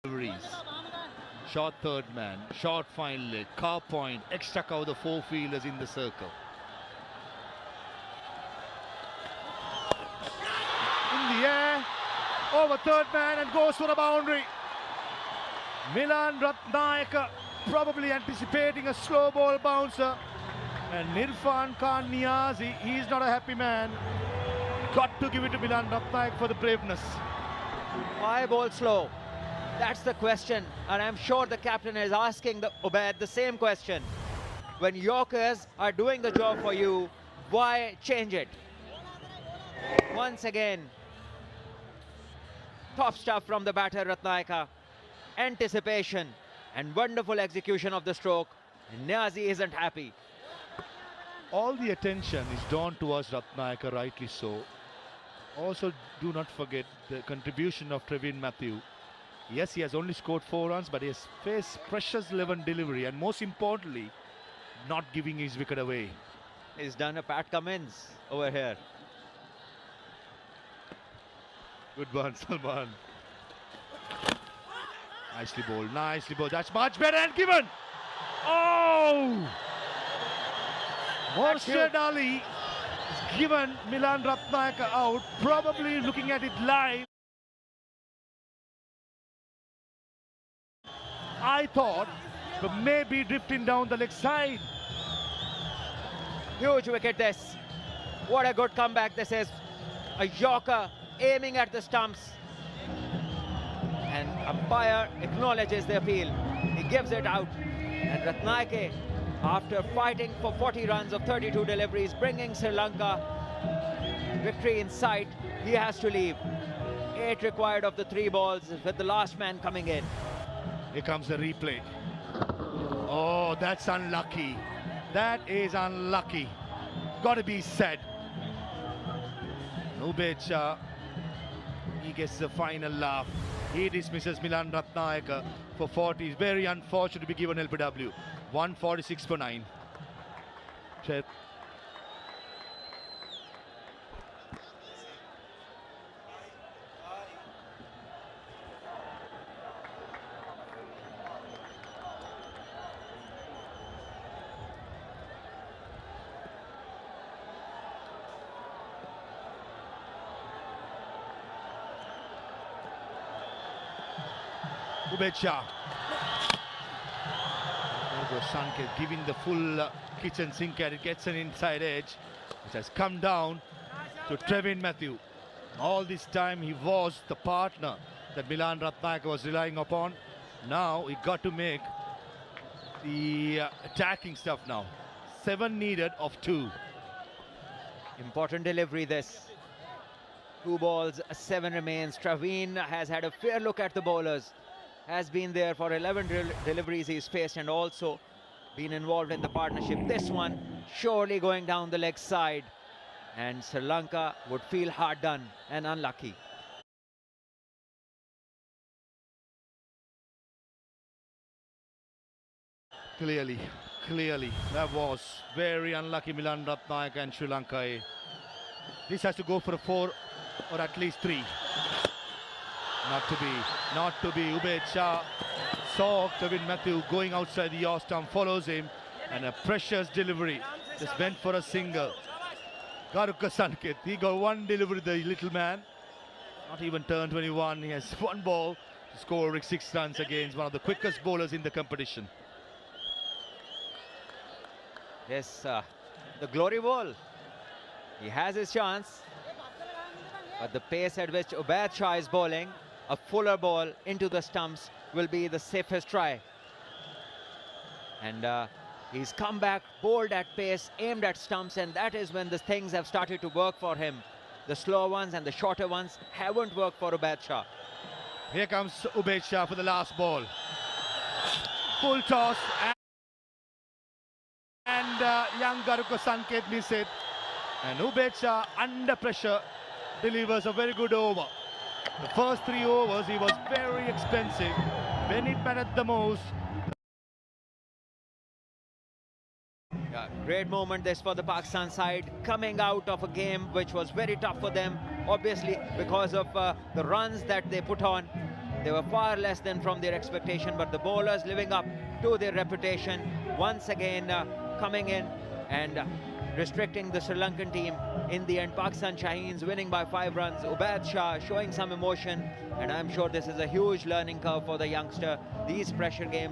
deliveries. Short third man, short fine leg, car point, extra cover the four fielders in the circle. In the air, over third man and goes for a boundary. Milan Ratnayaka probably anticipating a slow ball bouncer. And Irfan Khan Niazi, he's not a happy man. Got to give it to Milan Ratnayaka for the braveness. Why bowl slow? That's the question, and I'm sure the captain is asking Ubaid the same question. When Yorkers are doing the job for you, why change it? Once again, top stuff from the batter Ratnayaka. Anticipation and wonderful execution of the stroke. Niazi isn't happy. All the attention is drawn towards Ratnayaka, rightly so. Also, do not forget the contribution of Trevin Matthew. Yes, he has only scored 4 runs, but he has faced precious 11 delivery, and most importantly, not giving his wicket away. He's done a Pat Cummins over here. Good one, Salman. Nicely bowled, nicely bowled. That's much better and given. Oh! Morshed Ali has given Milan Ratnayaka out, probably looking at it live. I thought, but maybe drifting down the leg side. Huge wicket this. What a good comeback this is. A Yorker aiming at the stumps. And umpire acknowledges the appeal. He gives it out. And Ratnayake, after fighting for 40 runs of 32 deliveries, bringing Sri Lanka victory in sight, he has to leave. 8 required of the 3 balls with the last man coming in. Here comes the replay. Oh, that's unlucky. That is unlucky. Got to be said. Ubaid Shah, he gets the final laugh. He dismisses Milan Ratnayaka for 40. It's very unfortunate to be given LBW. 146 for 9. Ubaid Shah. Sanket giving the full kitchen sink and it gets an inside edge, which has come down to Trevin Matthew. All this time he was the partner that Milan Ratnayaka was relying upon. Now he got to make the attacking stuff now. 7 needed of 2. Important delivery this. 2 balls, 7 remains. Traveen has had a fair look at the bowlers. Has been there for 11 deliveries he's faced and also been involved in the partnership. This one surely going down the leg side, and Sri Lanka would feel hard done and unlucky. Clearly, that was very unlucky Milan Ratnayaka and Sri Lanka. This has to go for a 4 or at least 3. Not to be. Ubaid Shah saw Trevin Matthew going outside the off stump, follows him, and a precious delivery. Just went for a single. Garuka Sanket, he got 1 delivery, the little man. Not even turned 21. He has 1 ball to score 6 runs against one of the quickest bowlers in the competition. Yes, the glory ball. He has his chance. But the pace at which Ubaid Shah is bowling, a fuller ball into the stumps will be the safest try. And he's come back, bowled at pace, aimed at stumps, and that is when the things have started to work for him. The slow ones and the shorter ones haven't worked for Ubaid Shah. Here comes Ubaid Shah for the last ball. Full toss, and young Garuka Sanket miss it. And Ubaid Shah, under pressure, delivers a very good over. The first 3 overs, he was very expensive. When it mattered the most. Yeah, great moment this for the Pakistan side, coming out of a game which was very tough for them, obviously because of the runs that they put on. They were far less than from their expectation, but the bowlers living up to their reputation, once again coming in and restricting the Sri Lankan team. In the end, Pakistan Shaheens winning by 5 runs. Ubaid Shah showing some emotion, and I'm sure this is a huge learning curve for the youngster. These pressure games